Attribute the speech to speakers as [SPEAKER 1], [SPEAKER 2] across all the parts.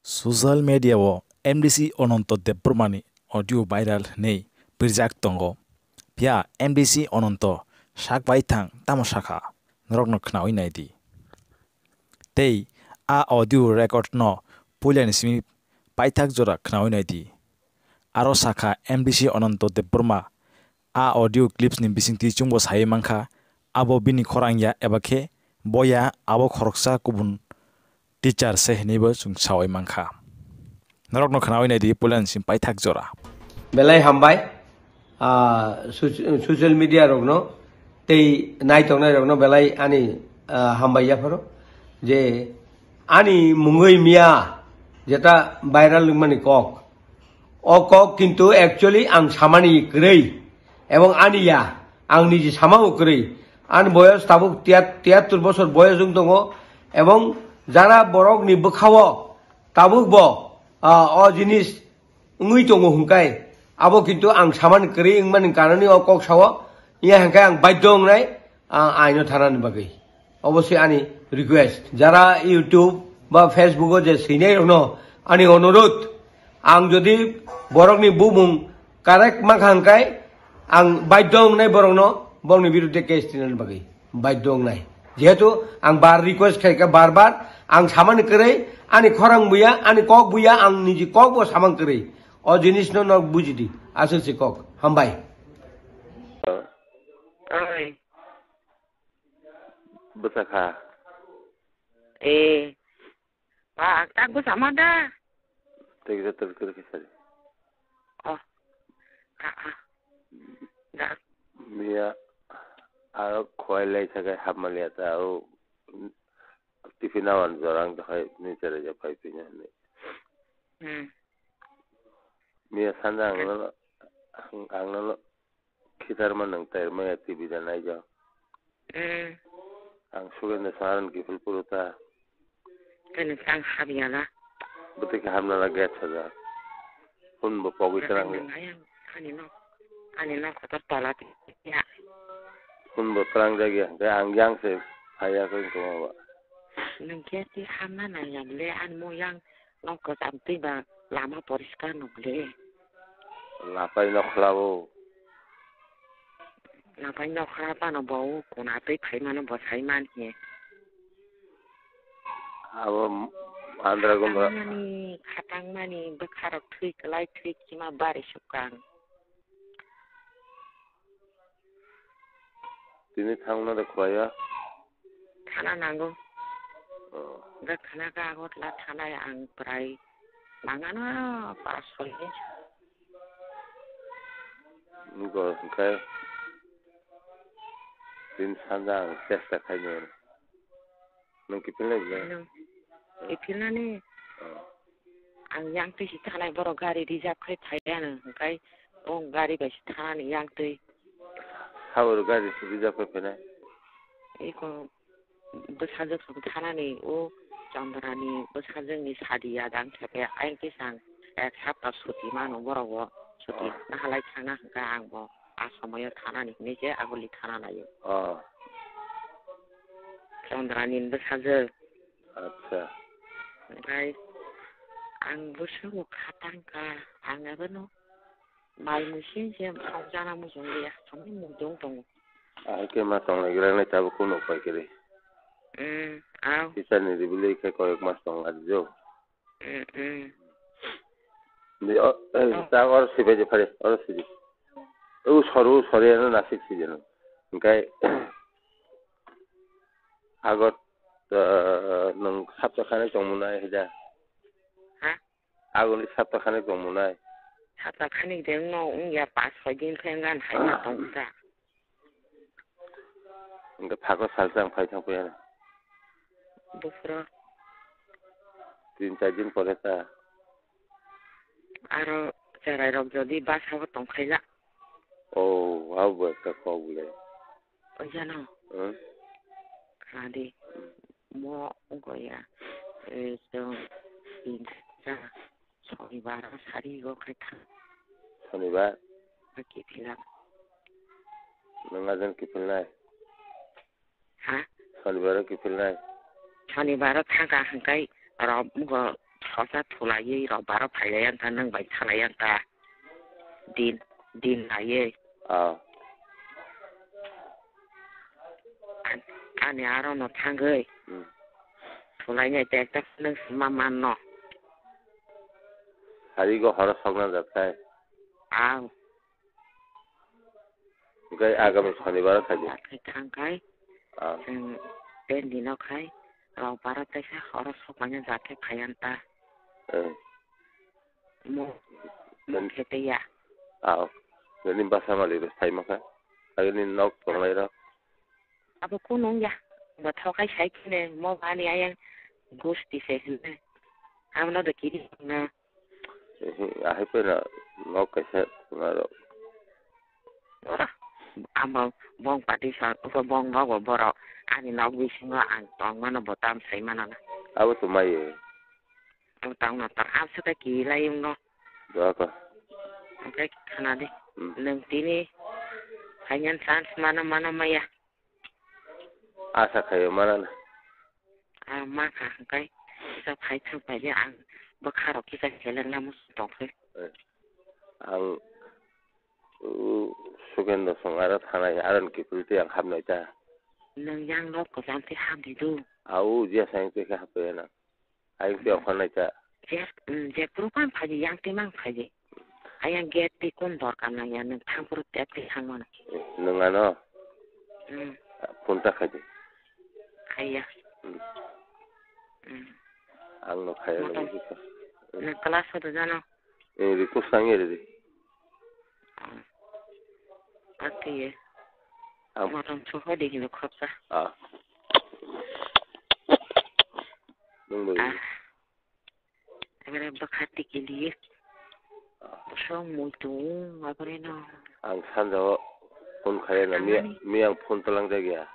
[SPEAKER 1] Social media o MDC ononto deprumani audio viral nei birjak tongo. Pia MDC ononto sak baithang tamosaka norokno khnawi naidi. Tei a audio record no pulian simi paithak jora khnawi naidi. Aro saka MDC ononto depruma a audio clips ni bisingti chungbo sai mangkha abo bini khorangya ebakhe boya abo khoroksa kubun teacher se hinibo chung sawai mangkha. Norokno khnawi naidi pulian sim paithak jora.
[SPEAKER 2] Belai hambai social media rokno tei nai tongnai rokno belai ani hambai ya pharo je ani mungoi mia jeta viral lungmani kok o kok kintu actually ang samani krei ebong ani ya ang niji samao krei an boyos tabuk 73 বছর বয়স jung tongo ebong jara borok ni bukhawo tabuk bo o jinis ngui tongo hungkai abo kintu ang saman kri ingman kanani o kok sawo iya hangkai ang baidong nai aino thanan bagai obossi ani request jara YouTube ba Facebook o je sinai no ani onurodh ang jodi borok ni bumung correct makhangkai ang baidong nai borok no bongni biruddhe case tinan bagai baidong nai jehetu ang bar request khaika bar ang saman kri ani khorang buya ani kok buya ang niji kok bo samang kri o jinis no nok bujidi asal si kok hambai
[SPEAKER 3] Oi,
[SPEAKER 4] Besaka.
[SPEAKER 3] Pak, aku sama dah.
[SPEAKER 4] Tiga terkira kisah.
[SPEAKER 3] Oh, dah.
[SPEAKER 4] Mia, aku kau lagi sahaja hamalia tahu. Tiffin awan orang tu hai ni cara je pipe-nya ni. Mia sandang ang kita menang terma TV dan aja. Ang sugen saran kiful puruta.
[SPEAKER 3] Kan sang habiala.
[SPEAKER 4] Betul ke hamna lagi saja. Pun berpagi terang.
[SPEAKER 3] Ani no kata talat ya.
[SPEAKER 4] Pun berperang lagi. Dia ang se ayah kau itu apa?
[SPEAKER 3] Nengketi hamna nanya beli an moyang no kata tiba lama poriskan no beli.
[SPEAKER 4] Lapai nak lawo.
[SPEAKER 3] Lapai nak apa no bau kuna tu kai mana bau kai man ye.
[SPEAKER 4] Awam andra gomba.
[SPEAKER 3] Mani katang mani berkarak trik lai trik cuma baris sukang.
[SPEAKER 4] Tini thang na dekhwaya.
[SPEAKER 3] Thana nango. Dak thana ka agot la thana ang prai mangana pasol ye.
[SPEAKER 4] Nugo kai. Tin sandang sesta kanya. Nang kipilai je.
[SPEAKER 3] Kipilai ni. Ang yang tu si thana boro gari reserve kai thayana kai ong gari ba si thana ni yang tu.
[SPEAKER 4] Hawar gari reserve kai pena.
[SPEAKER 3] Iko besajak sama thana ni o jambarani besajak ni sadia dang capai aing kisang sabta suti mano boro suti nahalai thana ka ang bo asamaya thana ni je aguli thana na yo. Jambarani besajak.
[SPEAKER 4] Acha.
[SPEAKER 3] Kai ang busu khatang ka ang apa no mai musin je songjana musong ya somi mudong tong.
[SPEAKER 4] Ke masong lagi rang na tabu kuno pa kiri.
[SPEAKER 3] Aw.
[SPEAKER 4] Isa ni dibeli ke koyok masong adjo. Ni ta or sibe je pare or sibe. O sore na nasik sijen. Kai agot nang sabta khane tongmunai hida.
[SPEAKER 3] Ha?
[SPEAKER 4] Agon sabta khane tongmunai.
[SPEAKER 3] Sabta khane deng no ya pas phagin phengan hai na tong ta.
[SPEAKER 4] Enggak phago saljang phai thang pe na.
[SPEAKER 3] Bufra.
[SPEAKER 4] 3-4 दिन পরে তা
[SPEAKER 3] Aro cerai rok jodi bas hawa tong khaila.
[SPEAKER 4] Oh, wow ka ko bule.
[SPEAKER 3] O jano. Kadi mo ko ya. So in sa sorry bara sari go kha.
[SPEAKER 4] Shonibar
[SPEAKER 3] Ki phila.
[SPEAKER 4] nangajan kipilnai.
[SPEAKER 3] Ha?
[SPEAKER 4] Shonibar kipilnai.
[SPEAKER 3] Shonibar thanga hangkai rob go hota thulaye ro baro phailayan ta nang bai thalayan ta din laye ani aro no thangai thulai nyai tek tak nang maman no
[SPEAKER 4] hari go hara sogna jatai
[SPEAKER 3] aw
[SPEAKER 4] gai agami shonibar khaji
[SPEAKER 3] thangkai ten dino khai ro baro taisa hara sogna jate phayan ta mo khete ya
[SPEAKER 4] Ganin basa mali ro sai maka agin nok tonglai ra
[SPEAKER 3] abo kunong ya ba thokai sai kine mo bani ayang gosti se ne amno de kiri na
[SPEAKER 4] ahi pena nok kaisa ngaro
[SPEAKER 3] amo bong pati sa ko bong no go boro ani nok wi singa an tong mana botam sai mana na
[SPEAKER 4] abo to mai
[SPEAKER 3] ang tang na tar ap sa ki la yung no
[SPEAKER 4] berapa
[SPEAKER 3] okay kana de nang tini hanyan sans mana maya
[SPEAKER 4] asa kayo mana
[SPEAKER 3] maka kai sa phai thang pai ya ang bakharo ki sa kelang na mus tong ke
[SPEAKER 4] ang sugendo songara thana aran ki pulti ang hamna ta
[SPEAKER 3] nang yang no ko jam te ham di du
[SPEAKER 4] au dia sang te ka pe na ai pe khana ta
[SPEAKER 3] je propan phaji yang te mang phaji ayang get te kon dor kana ya nang thang pur te te thang mana
[SPEAKER 4] nungano punta khaji
[SPEAKER 3] khaya
[SPEAKER 4] ang no khaya no
[SPEAKER 3] na kelas ho jano
[SPEAKER 4] ri ko sange ri
[SPEAKER 3] okay mo tam choho de ni khopsa
[SPEAKER 4] nung bo
[SPEAKER 3] agora bakhati ke liye so muito agora no
[SPEAKER 4] ang sanjo pun khaya na mi ang phone talang jagya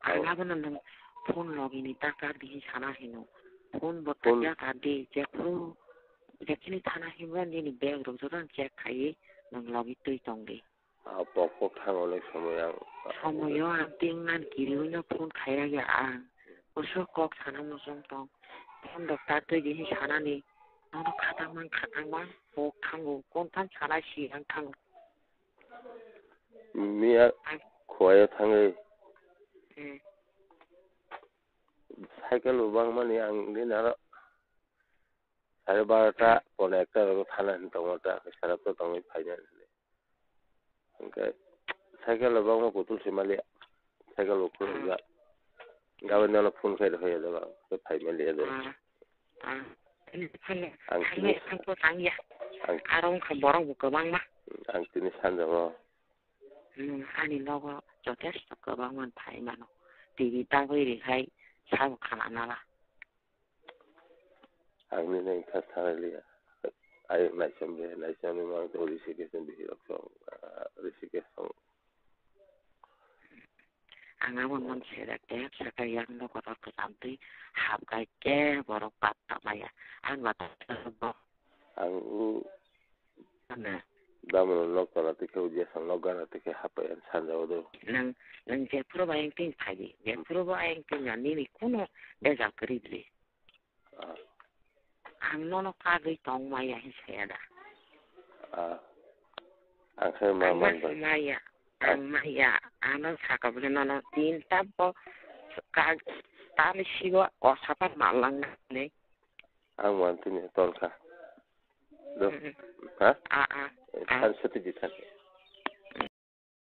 [SPEAKER 3] ang abo nang phone login ita ka di sana hino phone botya ka di je pro je kini thana himran ni bag ro joran check khai nang logi tui tong de
[SPEAKER 4] pok thang olek
[SPEAKER 3] somoyo anting nan kiri na phone khaya ya oso kok sana mo song tong phone dokta tui di sana ni no khatang man pok thang go kon tan sana si ang thang
[SPEAKER 4] mi khoya thang cycle ubang mani ang dinara sare barata connector ro thana tongota sarap to tongi phainan okay cycle ubang mo putul simali cycle ko ga gawen na phone khai hoya daga to phaimali ado
[SPEAKER 3] ang ko tangya arong khaborong bu kabang ma
[SPEAKER 4] ang tini sanjo
[SPEAKER 3] ani logo jotes to kabang man phai mano tv ta hoi ri khai sao khana na la
[SPEAKER 4] ang ni nei tha thali ai mai sambe ma to rishikesh bi rishikesh
[SPEAKER 3] ang amon man sera ke sa yang no ko ta sampai hab kai ke borok pat ta maya ang mata bo
[SPEAKER 4] ang
[SPEAKER 3] ana
[SPEAKER 4] damno lokala te ke udia san logana te ke hapa en sanjo do
[SPEAKER 3] nang je pro ba yang tin phai je pro ba yang tin ni kuno de ja kridli ang no ka ri tong maya hi seda
[SPEAKER 4] ang khai ma man ba
[SPEAKER 3] maya ang maya ano saka bule no tin tapo ka tali siwa o sapa malang ne
[SPEAKER 4] ang wan tin ton ka do ha
[SPEAKER 3] an
[SPEAKER 4] kan seti jitan